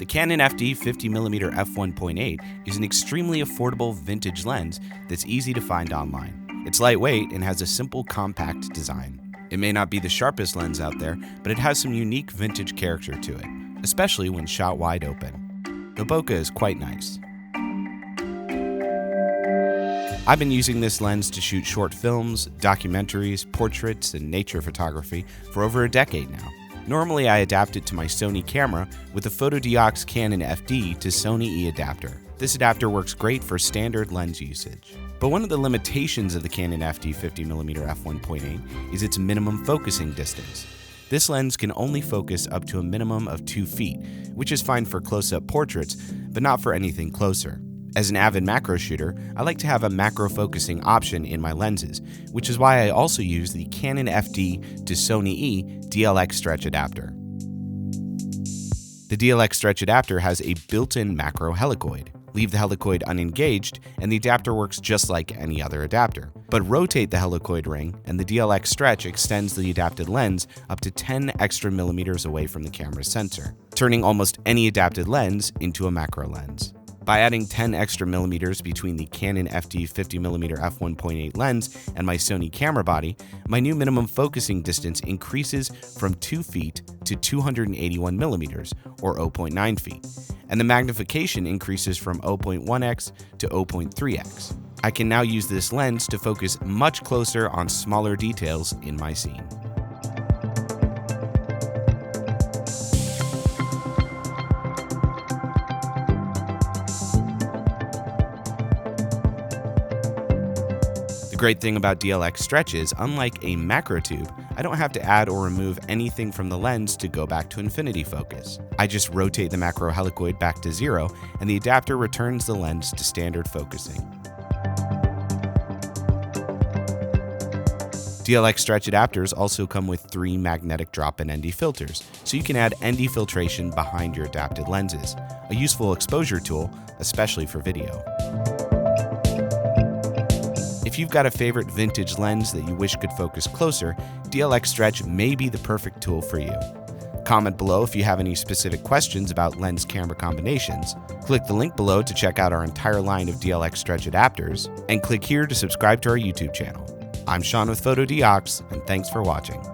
The Canon FD 50mm f1.8 is an extremely affordable vintage lens that's easy to find online. It's lightweight and has a simple, compact design. It may not be the sharpest lens out there, but it has some unique vintage character to it, especially when shot wide open. The bokeh is quite nice. I've been using this lens to shoot short films, documentaries, portraits, and nature photography for over a decade now. Normally, I adapt it to my Sony camera with the Fotodiox Canon FD to Sony E adapter. This adapter works great for standard lens usage. But one of the limitations of the Canon FD 50mm f1.8 is its minimum focusing distance. This lens can only focus up to a minimum of 2 feet, which is fine for close-up portraits, but not for anything closer. As an avid macro shooter, I like to have a macro focusing option in my lenses, which is why I also use the Canon FD to Sony E DLX Stretch adapter. The DLX Stretch adapter has a built-in macro helicoid. Leave the helicoid unengaged and the adapter works just like any other adapter. But rotate the helicoid ring and the DLX Stretch extends the adapted lens up to 10 extra millimeters away from the camera's sensor, turning almost any adapted lens into a macro lens. By adding 10 extra millimeters between the Canon FD 50mm f1.8 lens and my Sony camera body, my new minimum focusing distance increases from 2 feet to 281 millimeters, or 0.9 feet, and the magnification increases from 0.1x to 0.3x. I can now use this lens to focus much closer on smaller details in my scene. The great thing about DLX Stretch is, unlike a macro tube, I don't have to add or remove anything from the lens to go back to infinity focus. I just rotate the macro helicoid back to 0 and the adapter returns the lens to standard focusing. DLX Stretch adapters also come with 3 magnetic drop-in ND filters, so you can add ND filtration behind your adapted lenses, a useful exposure tool, especially for video. If you've got a favorite vintage lens that you wish could focus closer, DLX Stretch may be the perfect tool for you. Comment below if you have any specific questions about lens camera combinations. Click the link below to check out our entire line of DLX Stretch adapters, and click here to subscribe to our YouTube channel. I'm Sean with Fotodiox, and thanks for watching.